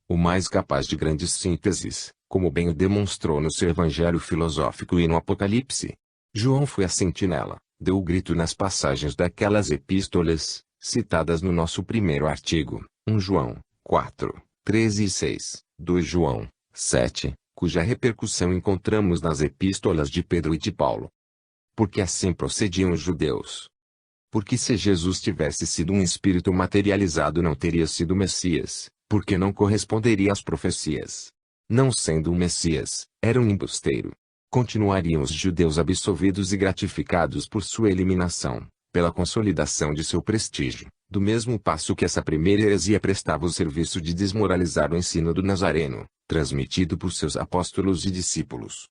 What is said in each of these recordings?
o mais capaz de grandes sínteses, como bem o demonstrou no seu evangelho filosófico e no Apocalipse. João foi a sentinela, deu o grito nas passagens daquelas epístolas, citadas no nosso primeiro artigo, 1 João 4, 13 e 6, 2 João 7, cuja repercussão encontramos nas epístolas de Pedro e de Paulo. Porque assim procediam os judeus. Porque se Jesus tivesse sido um espírito materializado não teria sido Messias, porque não corresponderia às profecias. Não sendo um Messias, era um embusteiro. Continuariam os judeus absolvidos e gratificados por sua eliminação, pela consolidação de seu prestígio, do mesmo passo que essa primeira heresia prestava o serviço de desmoralizar o ensino do Nazareno, transmitido por seus apóstolos e discípulos.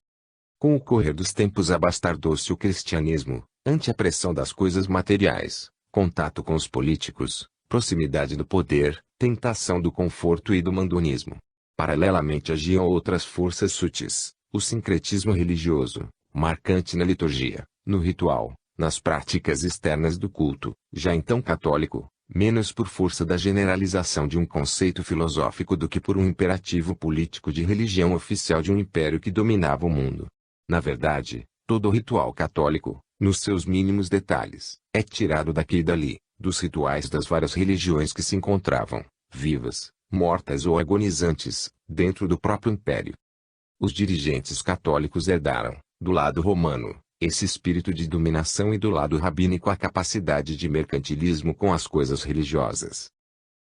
Com o correr dos tempos abastardou-se o cristianismo, ante a pressão das coisas materiais, contato com os políticos, proximidade do poder, tentação do conforto e do mandonismo. Paralelamente agiam outras forças sutis, o sincretismo religioso, marcante na liturgia, no ritual, nas práticas externas do culto, já então católico, menos por força da generalização de um conceito filosófico do que por um imperativo político de religião oficial de um império que dominava o mundo. Na verdade, todo o ritual católico, nos seus mínimos detalhes, é tirado daqui e dali, dos rituais das várias religiões que se encontravam, vivas, mortas ou agonizantes, dentro do próprio império. Os dirigentes católicos herdaram, do lado romano, esse espírito de dominação e do lado rabínico a capacidade de mercantilismo com as coisas religiosas.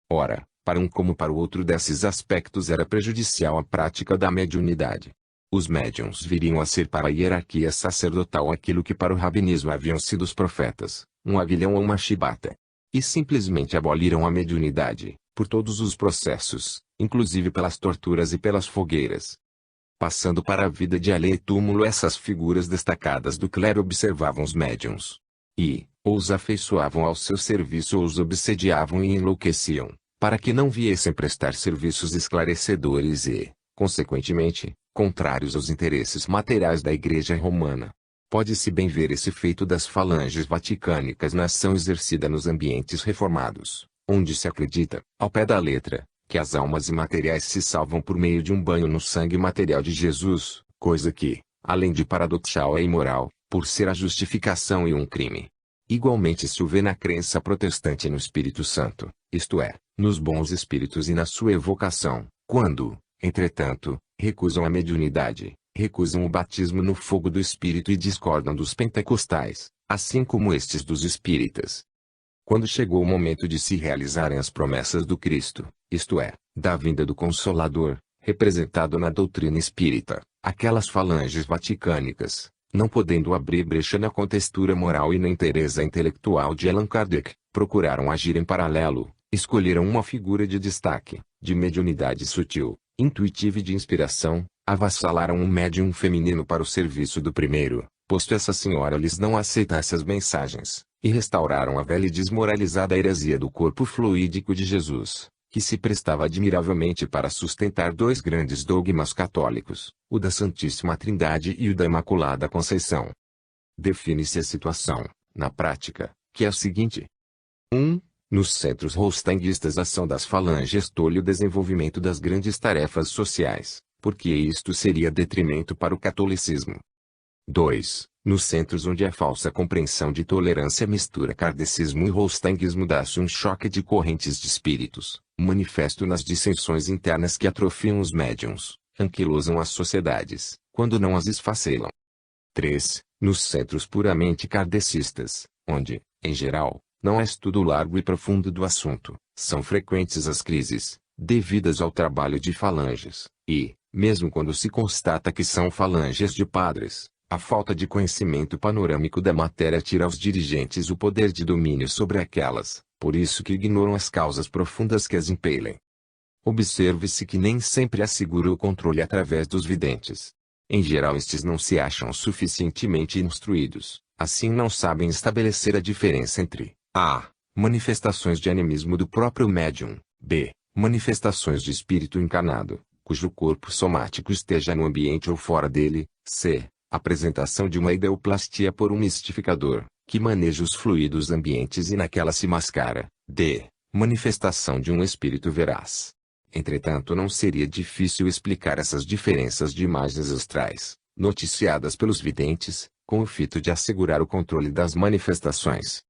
Ora, para um como para o outro desses aspectos era prejudicial a prática da mediunidade. Os médiuns viriam a ser para a hierarquia sacerdotal aquilo que para o rabinismo haviam sido os profetas, um aguilhão ou uma chibata. E simplesmente aboliram a mediunidade, por todos os processos, inclusive pelas torturas e pelas fogueiras. Passando para a vida de alheio e túmulo, essas figuras destacadas do clero observavam os médiuns. E, ou os afeiçoavam ao seu serviço ou os obsediavam e enlouqueciam, para que não viessem prestar serviços esclarecedores e, consequentemente, contrários aos interesses materiais da Igreja Romana. Pode-se bem ver esse feito das falanges vaticânicas na ação exercida nos ambientes reformados, onde se acredita, ao pé da letra, que as almas imateriais se salvam por meio de um banho no sangue material de Jesus, coisa que, além de paradoxal é imoral, por ser a justificação e um crime. Igualmente se o vê na crença protestante no Espírito Santo, isto é, nos bons espíritos e na sua evocação, quando, entretanto, recusam a mediunidade, recusam o batismo no fogo do Espírito e discordam dos pentecostais, assim como estes dos espíritas. Quando chegou o momento de se realizarem as promessas do Cristo, isto é, da vinda do Consolador, representado na doutrina espírita, aquelas falanges vaticânicas, não podendo abrir brecha na contextura moral e na inteireza intelectual de Allan Kardec, procuraram agir em paralelo, escolheram uma figura de destaque, de mediunidade sutil, intuitiva e de inspiração, avassalaram um médium feminino para o serviço do primeiro, posto essa senhora lhes não aceitasse as mensagens, e restauraram a velha e desmoralizada heresia do corpo fluídico de Jesus, que se prestava admiravelmente para sustentar dois grandes dogmas católicos, o da Santíssima Trindade e o da Imaculada Conceição. Define-se a situação, na prática, que é a seguinte. 1. Nos centros rostanguistas a ação das falanges tolhe o desenvolvimento das grandes tarefas sociais, porque isto seria detrimento para o catolicismo. 2. Nos centros onde a falsa compreensão de tolerância mistura kardecismo e rostanguismo dá-se um choque de correntes de espíritos, manifesto nas dissensões internas que atrofiam os médiuns, anquilosam as sociedades, quando não as esfacelam. 3. Nos centros puramente kardecistas, onde, em geral, não há estudo largo e profundo do assunto, são frequentes as crises, devidas ao trabalho de falanges, e, mesmo quando se constata que são falanges de padres, a falta de conhecimento panorâmico da matéria tira aos dirigentes o poder de domínio sobre aquelas, por isso que ignoram as causas profundas que as impelem. Observe-se que nem sempre assegura o controle através dos videntes. Em geral estes não se acham suficientemente instruídos, assim não sabem estabelecer a diferença entre a. Manifestações de animismo do próprio médium, b. Manifestações de espírito encarnado, cujo corpo somático esteja no ambiente ou fora dele, c. Apresentação de uma ideoplastia por um mistificador, que maneja os fluidos ambientes e naquela se mascara, d. Manifestação de um espírito veraz. Entretanto, não seria difícil explicar essas diferenças de imagens astrais, noticiadas pelos videntes, com o fito de assegurar o controle das manifestações.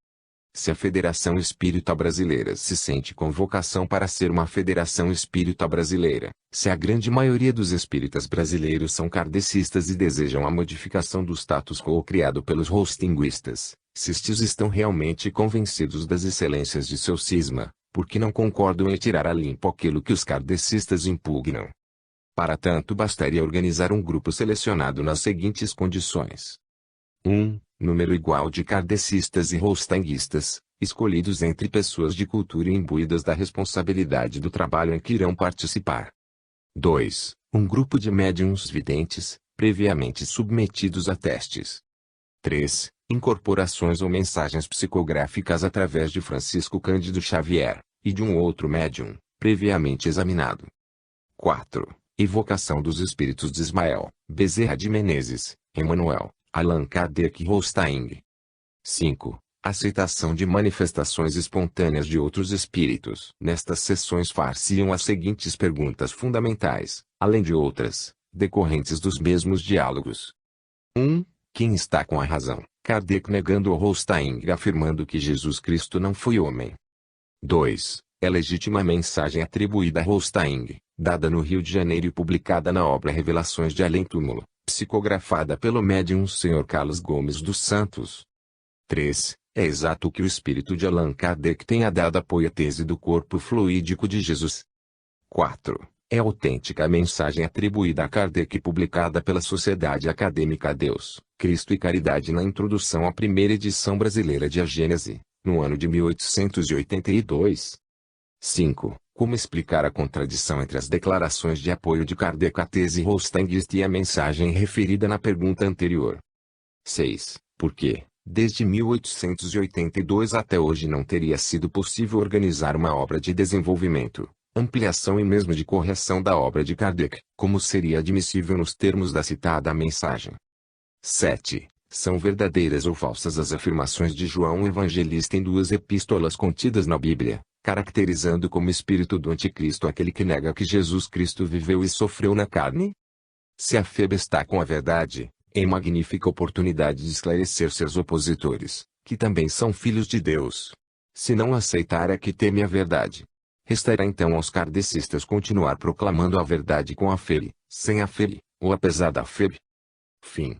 Se a Federação Espírita Brasileira se sente com vocação para ser uma Federação Espírita Brasileira, se a grande maioria dos espíritas brasileiros são kardecistas e desejam a modificação do status quo criado pelos rostinguistas, se estes estão realmente convencidos das excelências de seu cisma, por que não concordam em tirar a limpo aquilo que os kardecistas impugnam? Para tanto, bastaria organizar um grupo selecionado nas seguintes condições: 1. Número igual de kardecistas e rostinguistas, escolhidos entre pessoas de cultura e imbuídas da responsabilidade do trabalho em que irão participar. 2. Um grupo de médiuns videntes, previamente submetidos a testes. 3. Incorporações ou mensagens psicográficas através de Francisco Cândido Xavier, e de um outro médium, previamente examinado. 4. Evocação dos espíritos de Ismael, Bezerra de Menezes, Emmanuel, Allan Kardec e Hosting. 5. Aceitação de manifestações espontâneas de outros espíritos. Nestas sessões far-se-iam as seguintes perguntas fundamentais, além de outras, decorrentes dos mesmos diálogos. 1. Quem está com a razão? Kardec negando o Hosting e afirmando que Jesus Cristo não foi homem. 2. É legítima a mensagem atribuída a Hosting, dada no Rio de Janeiro e publicada na obra Revelações de Além Túmulo, psicografada pelo médium Sr. Carlos Gomes dos Santos. 3. É exato que o espírito de Allan Kardec tenha dado apoio à tese do corpo fluídico de Jesus. 4. É autêntica a mensagem atribuída a Kardec e publicada pela Sociedade Acadêmica Deus, Cristo e Caridade na introdução à primeira edição brasileira de A Gênese, no ano de 1882. 5. Como explicar a contradição entre as declarações de apoio de Kardec à tese hostingista e a mensagem referida na pergunta anterior? 6. Por que, desde 1882 até hoje não teria sido possível organizar uma obra de desenvolvimento, ampliação e mesmo de correção da obra de Kardec, como seria admissível nos termos da citada mensagem? 7. São verdadeiras ou falsas as afirmações de João Evangelista em duas epístolas contidas na Bíblia, caracterizando como espírito do anticristo aquele que nega que Jesus Cristo viveu e sofreu na carne? Se a FEB está com a verdade, é magnífica oportunidade de esclarecer seus opositores, que também são filhos de Deus. Se não aceitar é que teme a verdade. Restará então aos kardecistas continuar proclamando a verdade com a FEB, sem a FEB, ou apesar da FEB. Fim.